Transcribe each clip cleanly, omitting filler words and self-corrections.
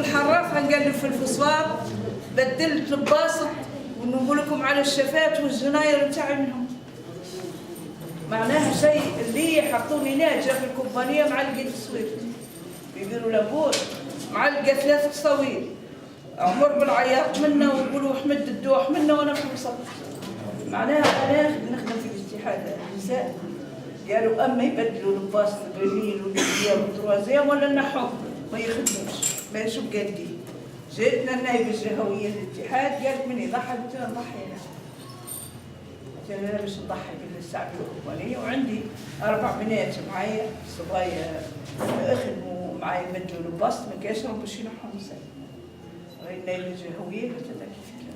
الحراف غنقلب في الفوسفات، بدلت الباسط ونقول لكم على الشفات والجناير نتاعي منهم. معناها شيء اللي حطوني ناجة في الكومبانية معلقة السويفت يديروا لابور معلقة 3 تصاوير عمر بالعياط منا ويقولوا احمد الدوح منا وانا في الوسط. معناها انا نخدم في الاتحاد النساء قالوا اما يبدلوا الباص البرلين والديام والتروازيام ولا نحهم ما يخدموش ما شو قادين. جاتنا النائبة الجهوية للاتحاد قالت من يضحي قلت لها نضحي انا باش نضحي بالشعب الكومبانية وعندي 4 بنات معايا صبايا يخدموا معايا يبدلوا الباص ما كاش باش ينحهم نساء. النائبة الجهوية قلت لها كيف كان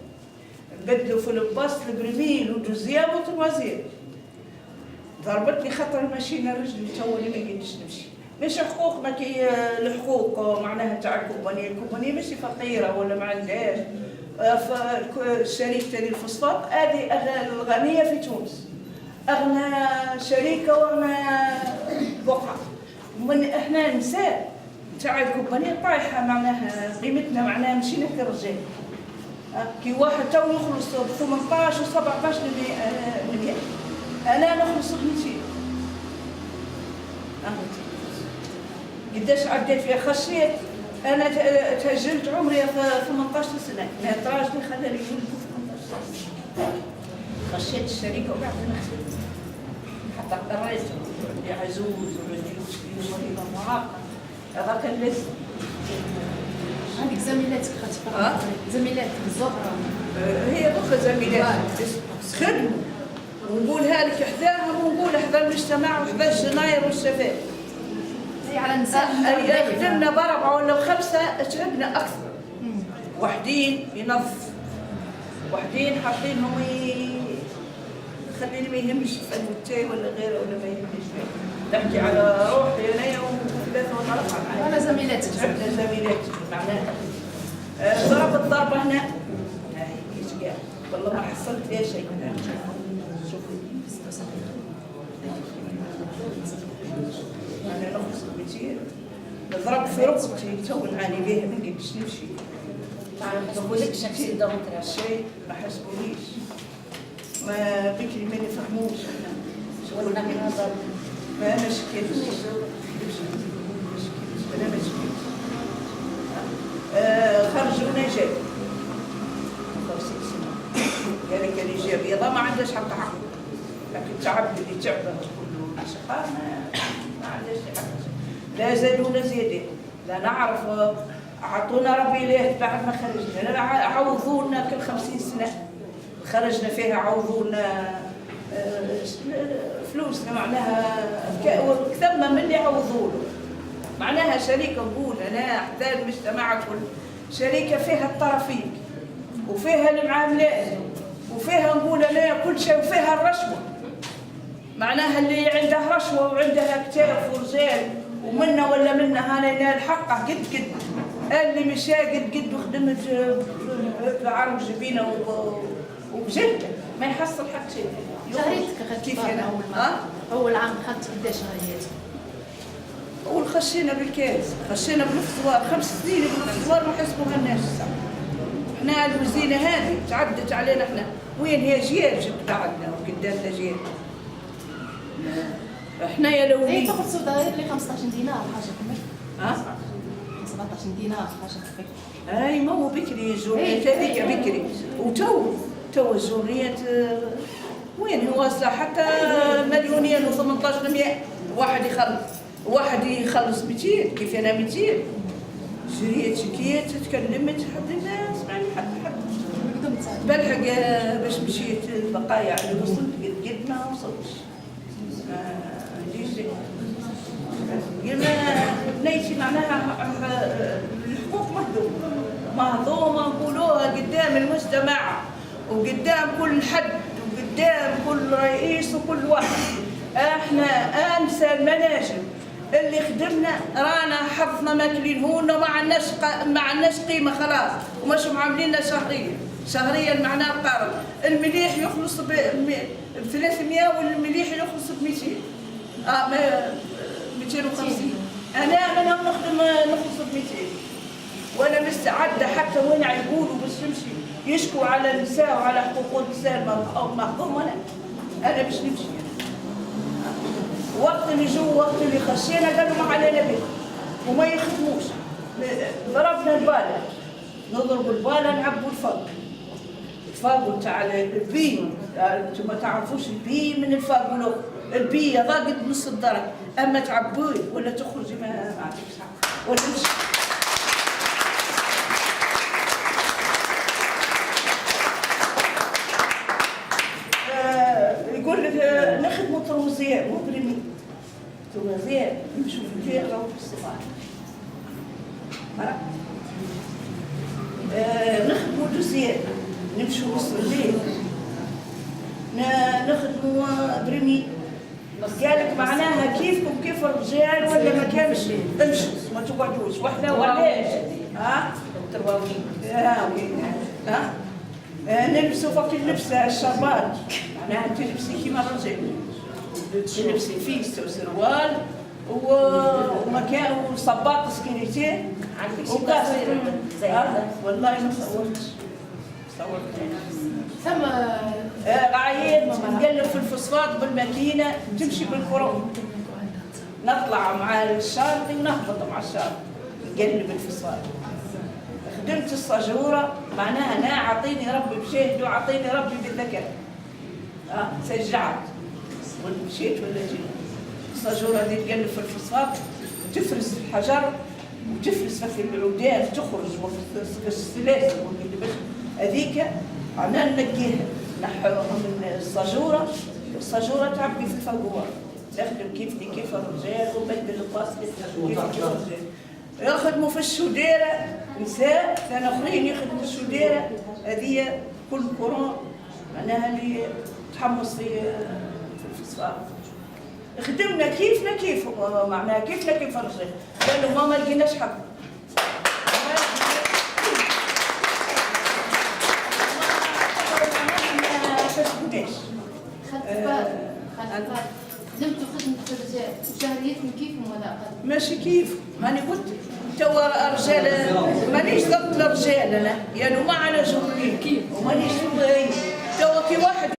نبدلوا في الباص البرميل والدوزيام والتروازيام. ضربتني خطر الماشينه رجلي توني ما قدرتش نمشي. مش حقوق ما كي الحقوق معناها تاع الكومبانيه ماشي فقيره ولا ما عندهاش. شركه الفوسفات هذه الغنيه في تونس، اغنى شركه واغنى بقعه. من احنا نساء تاع الكومبانيه طايحه معناها قيمتنا معناها مشينا كرجال. كي واحد تو يخلص ب 18 و 17 مليار انا نخلص ب 200. قداش عديت فيها خشيت انا تاجلت عمري في 18 سنه ما راجلي خلاني يولدوا في 18 سنه. خشيت الشركه وقعدت نخدم حتى اضطريت عندي عزوز وعندي مريضه معاقه هذا كان لازم. عندك زميلاتك خاطر زميلاتك الزهره هي دوكا زميلات خدموا ونقولها لك حذاهم ونقول حذا المجتمع وحذا الجناير والشباب. هي على النساء خدمنا ب4 ولا ب5 تعبنا اكثر. وحدين ينظف وحدين حاطينهم خليني ما يهمش يفعلوا التاي ولا غيره ولا ما يهمش. تحكي على روحي انايا وثلاثه ونرفع معايا. انا زميلاتك عندنا زميلاتي معناها ضربت ضربه هنا هاي كيش قال والله ما حصلت فيها شيء. شوفي انا نخلص بكثير ضرب في ركبتي تو نعاني بها ما نقدرش نمشي. ما حسبولكش شي ضغط شيء ما حسبوليش ما بكري ما نفهموش احنا شغلنا من هذا ما انا شكيت انا ما شكيت. خرجونا جاي 50 سنه قال لك اللي جاي رياضه ما عندهاش حق عقل لكن تعب اللي تعبه كله شقاء ما عندهاش حق. لا زادونا زيادين لا نعرف عطونا ربي ليه بعد ما خرجنا لا عوضونا كل 50 سنه خرجنا فيها عوضونا فلوسنا معناها ثم من اللي عوضوله. معناها شركه نقول انا حتى المجتمع كل شركه فيها الطرفين وفيها المعاملات وفيها نقول انا كل شيء وفيها الرشوه. معناها اللي عندها رشوه وعندها كتاف ورجال ومنا ولا منا هانا ينال حقه قد اللي مشى قد وخدمت في عرض جبينه وبجلده ما يحصل حق شيء. شهريتك كيف انا اول عام خدت قداش شهريتك؟ أول خشينا بالكاس خشينا بالاختبار 5 سنين بالاختبار ما حسبوها الناس. احنا الوزينه هذه تعدت علينا احنا وين هي جيال جد بعدنا وقدامنا جيال. احنا يا لو هي تاخذ سوداء لي 15 دينار حاجه كمل 17 دينار حاجه كفايه. اي ما هو بكري الجوريات هذيك بكري وتو الجوريات وين هو حتى 1,018,000 واحد يخلص 200 كيف انا 200 جريت شكيت تكلمت حد الناس ما حد بلحق باش مشيت البقايا على وصلت قد ما وصلتش قلنا بنيتي معناها الحقوق مهضومه نقولوها قدام المجتمع وقدام كل حد وقدام كل رئيس وكل واحد. احنا انسى المناجم اللي خدمنا رانا حظنا ماكلين هون وما عندناش قيمه خلاص ومش معامليننا شهريا معناها القرض. المليح يخلص ب 300 والمليح يخلص ب 200 250. انا منهم نخلص ب 200 وانا وين يقولوا باش يمشي يشكوا على النساء وعلى حقوق النساء المهضوم. انا باش نمشي وقت اللي جو وقت اللي خشينا قالوا ما علينا به وما يخدموش. ضربنا البالة، نضرب البالة نعبوا الفاقو تاع البي. انتم ما تعرفوش البي من الفاقو. البي هذا قد نص الدرج، اما تعبوه ولا تخرجي ما عرفتش ولا مش. يقول لك نخدموا تروزير مجرمين. تروزير يمشوا في البيئة راهو في الصباح. نخدموا دوزير نمشوا وسط الليل. نخدموا بريمي. قالك معناها كيفكم كيف الرجال ولا ما كانش امشوا ما تقعدوش وحده وعلاش ترواوين نلبسوا فوق اللبس الشربات معناها تلبسي كيما الرجال تلبسي فيس وسروال ومكان وصباط سكينيتي عندك شي تصوير زي هذا والله ما صورتش ثم عيد نقلب في الفوسفات بالماكينه تمشي بالكرون. نطلع مع الشارقي ونهبط مع الشارقي نقلب الفوسفات. خدمت الصجوره معناها انا عطيني ربي بشهد وعطيني ربي بالذكاء. سجعت ولا مشيت ولا جيت. الصجوره دي تقلب في الفوسفات وتفرز الحجر وتفرز في العودان تخرج وفي السلاسل هذيك عنا ننقيها نحوها من الصجوره. الصجوره تعبي في الفوار نخدم كيف الرجال ونبدل الباسكت كيف الرجال. يخدموا في الشديره نساء ثاني اخرين يخدموا الشديره هذه كل كورون معناها اللي تحمص في الفوسفات. خدمنا كيف معناها كيف الرجال. قالوا ما لقيناش حق. خدمتوا خدمة الرجال وشهريتهم كيفهم ولا أقل؟ ماشي كيف ماني قلت توا رجال مانيش ضد الرجال انا يعني ما على جمهورين ومانيش توا كي واحد